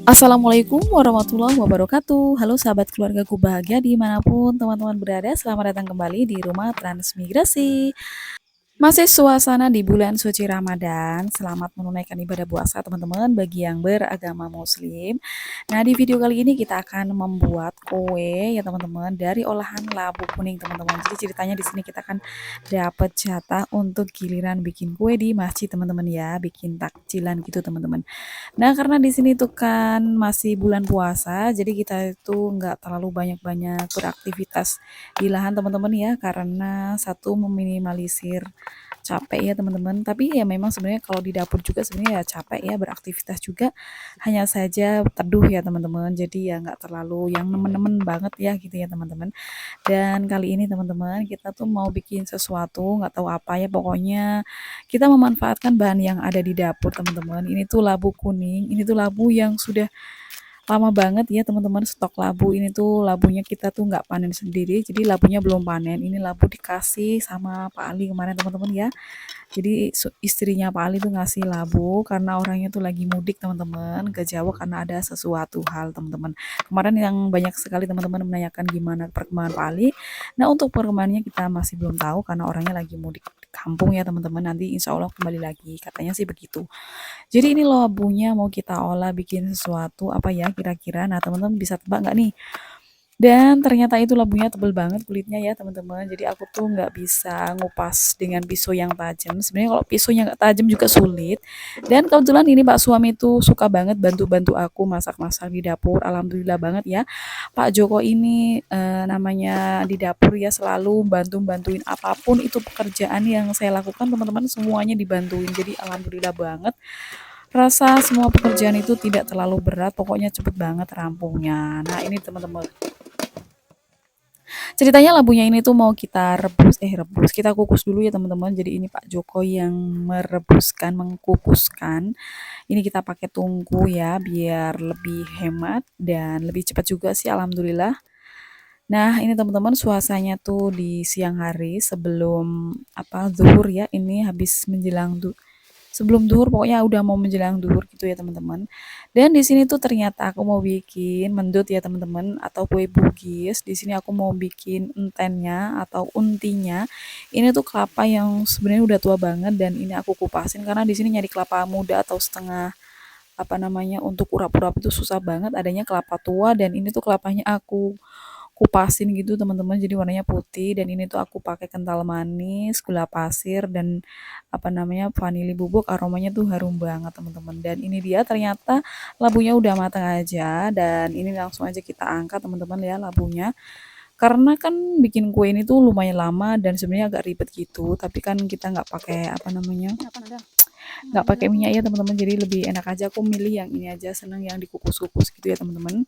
Assalamualaikum warahmatullahi wabarakatuh. Halo sahabat keluargaku bahagia dimanapun teman-teman berada. Selamat datang kembali di rumah transmigrasi. Masih suasana di bulan suci Ramadan. Selamat menunaikan ibadah puasa teman-teman bagi yang beragama muslim. Nah, di video kali ini kita akan membuat kue ya teman-teman dari olahan labu kuning teman-teman. Jadi ceritanya di sini kita akan dapat jatah untuk giliran bikin kue di masjid teman-teman ya, bikin takjilan gitu teman-teman. Nah, karena di sini tuh kan masih bulan puasa, jadi kita itu nggak terlalu banyak-banyak beraktivitas di lahan teman-teman ya, karena satu meminimalisir capek ya teman-teman. Tapi ya memang sebenarnya kalau di dapur juga sebenarnya ya capek ya beraktivitas juga, hanya saja teduh ya teman-teman. Jadi ya nggak terlalu yang nemen-nemen banget ya gitu ya teman-teman. Dan kali ini teman-teman kita tuh mau bikin sesuatu, nggak tahu apa ya pokoknya kita memanfaatkan bahan yang ada di dapur teman-teman. Ini tuh labu kuning, ini tuh labu yang sudah lama banget ya teman-teman stok labu ini tuh labunya kita tuh nggak panen sendiri jadi labunya belum panen ini labu dikasih sama Pak Ali kemarin teman-teman ya jadi istrinya Pak Ali tuh ngasih labu karena orangnya tuh lagi mudik teman-teman ke Jawa karena ada sesuatu hal teman-teman. Kemarin yang banyak sekali teman-teman menanyakan gimana perkembangan Pak Ali. Nah untuk perkembangannya kita masih belum tahu karena orangnya lagi mudik kampung ya teman-teman. Nanti insya Allah kembali lagi katanya sih begitu. Jadi ini labunya mau kita olah bikin sesuatu apa ya kira-kira. Nah teman-teman bisa tebak nggak nih dan ternyata itu labunya tebel banget kulitnya ya teman-teman. Jadi aku tuh nggak bisa ngupas dengan pisau yang tajam. Sebenarnya kalau pisaunya nggak tajam juga sulit. Dan kebetulan ini Pak suami tuh suka banget bantu-bantu aku masak-masak di dapur. Alhamdulillah banget ya. Pak Joko ini namanya di dapur ya selalu bantu-bantuin apapun itu pekerjaan yang saya lakukan teman-teman semuanya dibantuin. Jadi alhamdulillah banget. Rasa semua pekerjaan itu tidak terlalu berat, pokoknya cepet banget rampungnya. Nah ini teman-teman, ceritanya labunya ini tuh mau kita rebus, kita kukus dulu ya teman-teman. Jadi ini Pak Joko yang merebuskan, mengkukuskan. Ini kita pakai tungku ya, biar lebih hemat dan lebih cepat juga sih, alhamdulillah. Nah ini teman-teman suasananya tuh di siang hari sebelum apa zuhur ya. Ini habis menjelang sebelum duhur pokoknya udah mau menjelang duhur gitu ya teman-teman. Dan di sini tuh ternyata aku mau bikin mendut ya teman-teman atau kue bugis. Di sini aku mau bikin entennya atau untinya. Ini tuh kelapa yang sebenarnya udah tua banget dan ini aku kupasin karena di sini nyari kelapa muda atau setengah apa namanya untuk urap-urap itu susah banget adanya kelapa tua dan ini tuh kelapanya aku kupasin gitu teman-teman jadi warnanya putih dan ini tuh aku pakai kental manis, gula pasir dan apa namanya vanili bubuk aromanya tuh harum banget teman-teman dan ini dia ternyata labunya udah matang aja dan ini langsung aja kita angkat teman-teman ya labunya karena kan bikin kue ini tuh lumayan lama dan sebenarnya agak ribet gitu tapi kan kita nggak pakai apa namanya nggak pakai minyak ya teman-teman jadi lebih enak aja aku milih yang ini aja seneng yang dikukus-kukus gitu ya teman-teman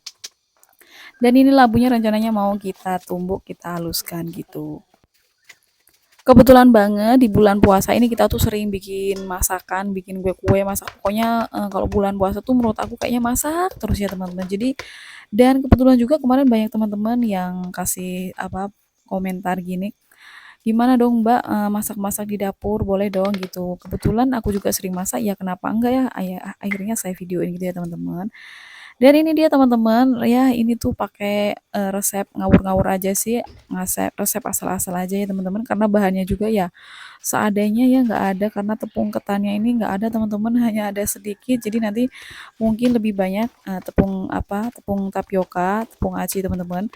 dan ini labunya rencananya mau kita tumbuk kita haluskan gitu. Kebetulan banget di bulan puasa ini kita tuh sering bikin masakan, bikin kue-kue, masak. Pokoknya kalau bulan puasa tuh menurut aku kayaknya masak terus ya teman-teman. Jadi dan kebetulan juga kemarin banyak teman-teman yang kasih apa komentar gini, gimana dong Mbak masak-masak di dapur boleh dong gitu. Kebetulan aku juga sering masak ya kenapa enggak ya akhirnya saya videoin gitu ya teman-teman. Dan ini dia teman-teman, ya ini tuh pakai resep ngawur-ngawur aja sih, resep resep asal-asal aja ya teman-teman, karena bahannya juga ya seadanya ya nggak ada karena tepung ketannya ini nggak ada teman-teman, hanya ada sedikit. Jadi nanti mungkin lebih banyak tepung apa, tepung tapioka, tepung aci teman-teman.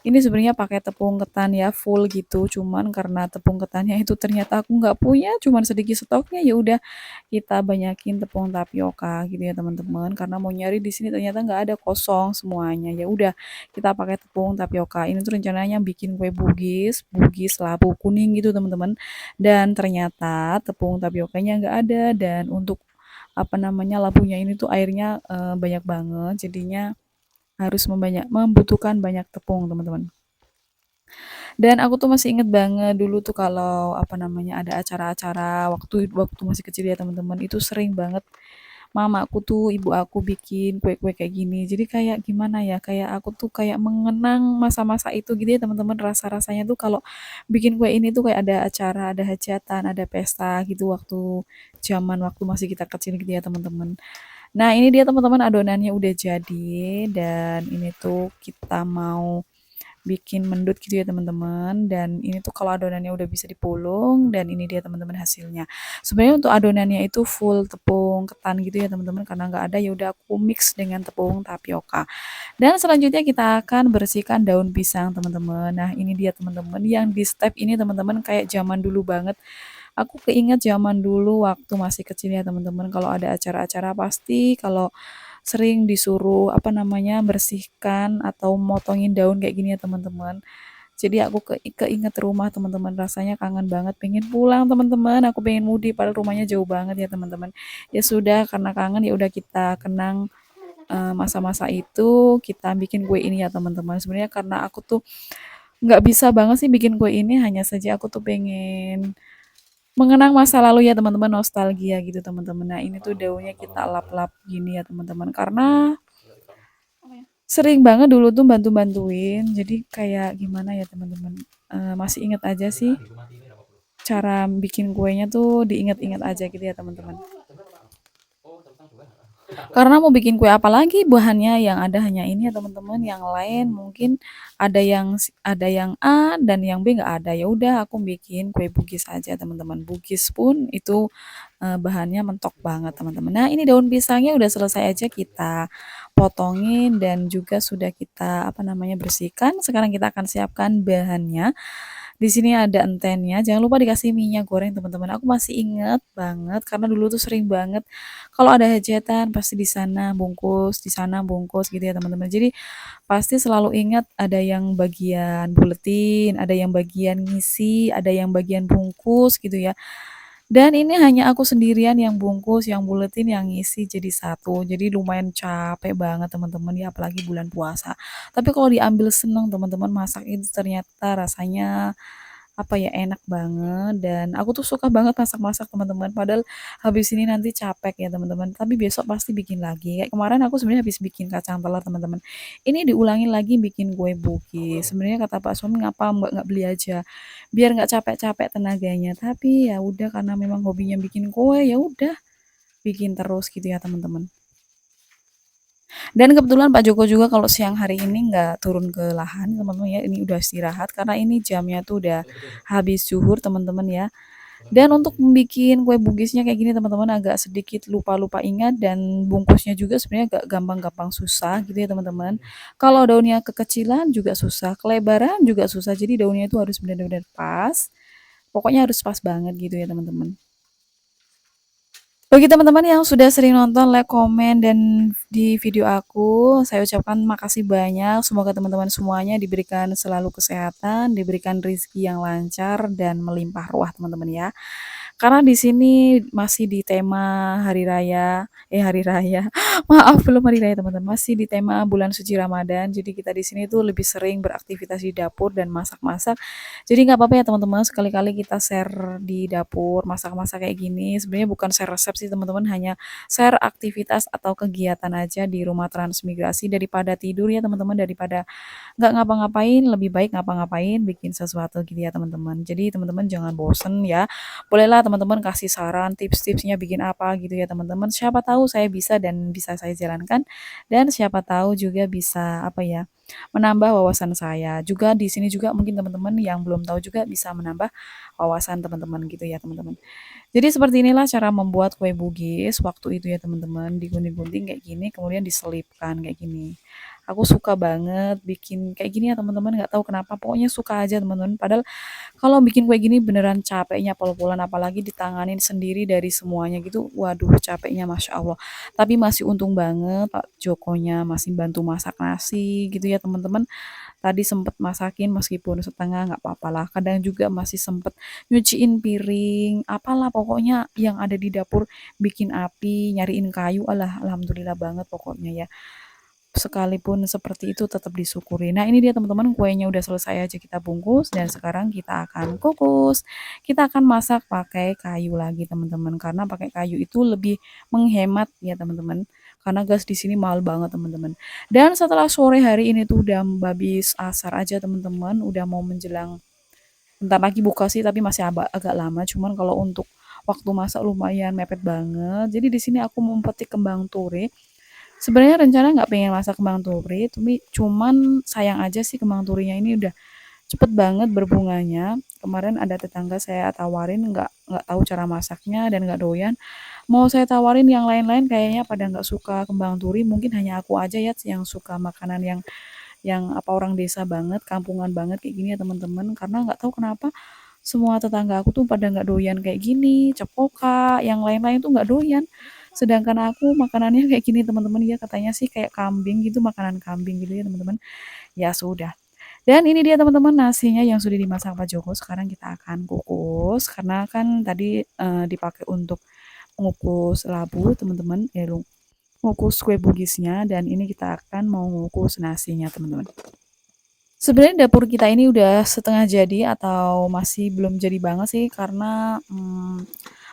Ini sebenarnya pakai tepung ketan ya full gitu, cuman karena tepung ketannya itu ternyata aku nggak punya, cuman sedikit stoknya ya udah kita banyakin tepung tapioka gitu ya teman-teman karena mau nyari di sini ternyata nggak ada kosong semuanya ya udah kita pakai tepung tapioka ini tuh rencananya bikin kue bugis bugis labu kuning gitu teman-teman dan ternyata tepung tapiokanya nggak ada dan untuk apa namanya labunya ini tuh airnya banyak banget jadinya harus membutuhkan banyak tepung teman-teman dan aku tuh masih inget banget dulu tuh kalau apa namanya ada acara-acara waktu waktu masih kecil ya teman-teman itu sering banget mamaku tuh ibu aku bikin kue-kue kayak gini jadi kayak gimana ya kayak aku tuh kayak mengenang masa-masa itu gitu ya teman-teman rasa-rasanya tuh kalau bikin kue ini tuh kayak ada acara ada hajatan ada pesta gitu waktu zaman waktu masih kita kecil gitu ya teman-teman Nah, ini dia teman-teman adonannya udah jadi dan ini tuh kita mau bikin mendut gitu ya teman-teman, dan ini tuh kalau adonannya udah bisa dipulung dan ini dia teman-teman hasilnya. Sebenarnya untuk adonannya itu full tepung ketan gitu ya teman-teman, karena nggak ada ya udah aku mix dengan tepung tapioka. Dan selanjutnya kita akan bersihkan daun pisang teman-teman. Nah, ini dia teman-teman yang di step ini teman-teman kayak zaman dulu banget. Aku keinget zaman dulu waktu masih kecil ya teman-teman, kalau ada acara-acara pasti kalau sering disuruh apa namanya bersihkan atau motongin daun kayak gini ya teman-teman. Jadi aku keinget rumah teman-teman, rasanya kangen banget, pengen pulang teman-teman, aku pengen mudik padahal rumahnya jauh banget ya teman-teman. Ya sudah, karena kangen ya udah kita kenang masa-masa itu, kita bikin kue ini ya teman-teman. Sebenarnya karena aku tuh nggak bisa banget sih bikin kue ini, hanya saja aku tuh pengen mengenang masa lalu ya teman-teman, nostalgia gitu teman-teman. Nah ini tuh daunnya kita lap-lap gini ya teman-teman, karena sering banget dulu tuh bantu-bantuin, jadi kayak gimana ya teman-teman, masih inget aja sih cara bikin kuenya tuh, diinget-inget aja gitu ya teman-teman. Karena mau bikin kue apa lagi, bahannya yang ada hanya ini ya teman-teman, yang lain mungkin ada yang A dan yang B nggak ada. Ya udah aku bikin kue bugis aja teman-teman. Bugis pun itu bahannya mentok banget teman-teman. Nah, ini daun pisangnya udah selesai aja kita potongin dan juga sudah kita apa namanya bersihkan. Sekarang kita akan siapkan bahannya. Di sini ada entennya. Jangan lupa dikasih minyak goreng teman-teman. Aku masih ingat banget karena dulu tuh sering banget kalau ada hajatan pasti di sana bungkus gitu ya teman-teman. Jadi pasti selalu ingat ada yang bagian buletin, ada yang bagian ngisi, ada yang bagian bungkus gitu ya. Dan ini hanya aku sendirian yang bungkus, yang buletin, yang ngisi jadi satu. Jadi lumayan capek banget teman-teman ya, apalagi bulan puasa. Tapi kalau diambil seneng teman-teman, masak itu ternyata rasanya apa ya, enak banget, dan aku tuh suka banget masak-masak teman-teman. Padahal habis ini nanti capek ya teman-teman, tapi besok pasti bikin lagi. Kayak kemarin aku sebenarnya habis bikin kacang telur teman-teman. Ini diulangin lagi bikin kue bugis. Sebenarnya kata Pak suami ngapa mbak nggak beli aja, biar nggak capek-capek tenaganya. Tapi ya udah, karena memang hobinya bikin kue, ya udah bikin terus gitu ya teman-teman. Dan kebetulan Pak Joko juga kalau siang hari ini nggak turun ke lahan teman-teman ya, ini udah istirahat karena ini jamnya tuh udah habis zuhur teman-teman ya. Dan untuk membuat kue bugisnya kayak gini teman-teman agak sedikit lupa-lupa ingat, dan bungkusnya juga sebenarnya agak gampang-gampang susah gitu ya teman-teman. Kalau daunnya kekecilan juga susah, kelebaran juga susah, jadi daunnya itu harus benar-benar pas. Pokoknya harus pas banget gitu ya teman-teman. Bagi teman-teman yang sudah sering nonton, like, komen, dan di video aku, saya ucapkan makasih banyak. Semoga teman-teman semuanya diberikan selalu kesehatan, diberikan rezeki yang lancar dan melimpah ruah teman-teman ya. Karena di sini masih di tema hari raya. Maaf, belum hari raya teman-teman. Masih di tema bulan suci Ramadan. Jadi kita di sini tuh lebih sering beraktivitas di dapur dan masak-masak. Jadi nggak apa-apa ya teman-teman, sekali-kali kita share di dapur, masak-masak kayak gini. Sebenarnya bukan share resep sih teman-teman, hanya share aktivitas atau kegiatan aja di rumah transmigrasi, daripada tidur ya teman-teman, daripada nggak ngapa-ngapain, lebih baik ngapa-ngapain, bikin sesuatu gitu ya teman-teman. Jadi teman-teman jangan bosen ya. Bolehlah teman-teman kasih saran, tips-tipsnya bikin apa gitu ya teman-teman. Siapa tahu saya bisa dan bisa saya jalankan, dan siapa tahu juga bisa apa ya, menambah wawasan saya. Juga di sini juga mungkin teman-teman yang belum tahu juga bisa menambah wawasan teman-teman gitu ya teman-teman. Jadi seperti inilah cara membuat kue bugis waktu itu ya teman-teman, digunting-gunting kayak gini kemudian diselipkan kayak gini. Aku suka banget bikin kayak gini ya teman-teman, nggak tahu kenapa, pokoknya suka aja teman-teman. Padahal kalau bikin kue gini beneran capeknya pol-polan, apalagi ditanganin sendiri dari semuanya gitu. Waduh, capeknya Masya Allah. Tapi masih untung banget Pak Jokonya masih bantu masak nasi gitu ya teman-teman. Tadi sempet masakin meskipun setengah nggak apa-apa lah. Kadang juga masih sempet nyuciin piring, apalah pokoknya yang ada di dapur, bikin api, nyariin kayu. Alah, alhamdulillah banget pokoknya ya. Sekalipun seperti itu tetap disyukuri. Nah, ini dia teman-teman, kuenya udah selesai aja kita bungkus dan sekarang kita akan kukus. Kita akan masak pakai kayu lagi teman-teman, karena pakai kayu itu lebih menghemat ya teman-teman. Karena gas di sini mahal banget teman-teman. Dan setelah sore hari ini tuh udah habis asar aja teman-teman, udah mau menjelang, bentar lagi buka sih tapi masih agak lama. Cuman kalau untuk waktu masak lumayan mepet banget. Jadi di sini aku memetik kembang turi. Sebenarnya rencana nggak pengen masak kembang turi, tapi cuman sayang aja sih kembang turinya ini udah cepet banget berbunganya. Kemarin ada tetangga saya tawarin, nggak tahu cara masaknya dan nggak doyan. Mau saya tawarin yang lain-lain kayaknya pada nggak suka kembang turi. Mungkin hanya aku aja ya yang suka makanan yang apa orang desa banget, kampungan banget kayak gini ya teman-teman. Karena nggak tahu kenapa semua tetangga aku tuh pada nggak doyan kayak gini, cepoka, yang lain-lain tuh nggak doyan. Sedangkan aku makanannya kayak gini teman-teman ya katanya sih kayak kambing gitu, makanan kambing gitu ya teman-teman. Ya sudah. Dan ini dia teman-teman nasinya yang sudah dimasak Pak Joko. Sekarang kita akan kukus karena kan tadi dipakai untuk mengukus labu teman-teman, mengukus kue bugisnya dan ini kita akan mau mengukus nasinya teman-teman. Sebenarnya dapur kita ini udah setengah jadi atau masih belum jadi banget sih karena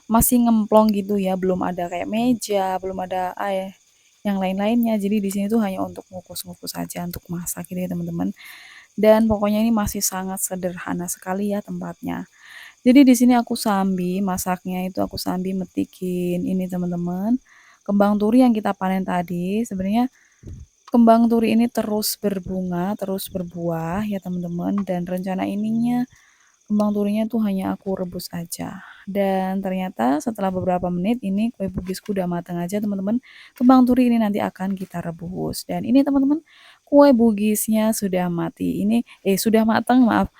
masih ngemplong gitu ya, belum ada kayak meja, belum ada yang lain-lainnya. Jadi di sini tuh hanya untuk ngukus-ngukus aja untuk masak gitu ya teman-teman. Dan pokoknya ini masih sangat sederhana sekali ya tempatnya. Jadi di sini aku sambil masaknya itu aku sambil metikin ini teman-teman. Kembang turi yang kita panen tadi, sebenarnya kembang turi ini terus berbunga, terus berbuah ya teman-teman dan rencana ininya kembang turinya tuh hanya aku rebus aja. Dan ternyata setelah beberapa menit ini kue bugisku udah matang aja teman-teman. Kembang turi ini nanti akan kita rebus. Dan ini teman-teman kue bugisnya sudah mati. Sudah matang maaf.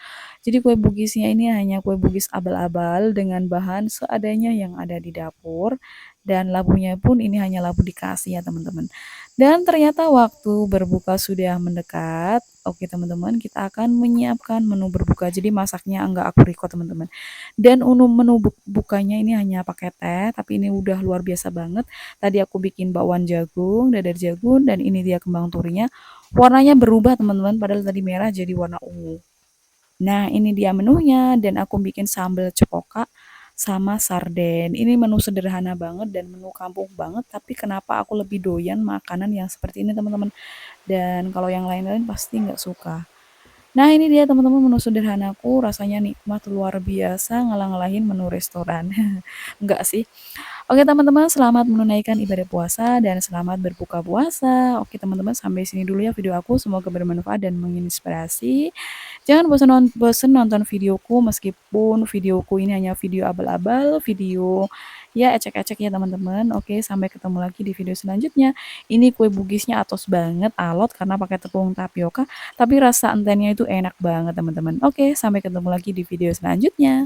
Jadi kue bugisnya ini hanya kue bugis abal-abal dengan bahan seadanya yang ada di dapur dan labunya pun ini hanya labu dikasih ya teman-teman. Dan ternyata waktu berbuka sudah mendekat. Oke teman-teman, kita akan menyiapkan menu berbuka. Jadi masaknya enggak aku record teman-teman. Dan menu bukanya ini hanya pakai teh, tapi ini udah luar biasa banget. Tadi aku bikin bakwan jagung, dadar jagung, dan ini dia kembang turinya. Warnanya berubah teman-teman, padahal tadi merah jadi warna ungu. Nah, ini dia menunya dan aku bikin sambal cepoka sama sarden. Ini menu sederhana banget dan menu kampung banget, tapi kenapa aku lebih doyan makanan yang seperti ini, teman-teman. Dan kalau yang lain-lain pasti nggak suka. Nah, ini dia teman-teman menu sederhanaku, rasanya nikmat luar biasa, ngalah-ngalahin menu restoran. Enggak sih. Oke teman-teman, selamat menunaikan ibadah puasa dan selamat berbuka puasa. Oke teman-teman, sampai sini dulu ya video aku. Semoga bermanfaat dan menginspirasi. Jangan bosan nonton videoku meskipun videoku ini hanya video abal-abal, video ya ecek-ecek ya teman-teman. Oke, sampai ketemu lagi di video selanjutnya. Ini kue bugisnya atos banget, alot karena pakai tepung tapioka, tapi rasa entennya itu enak banget teman-teman. Oke, sampai ketemu lagi di video selanjutnya.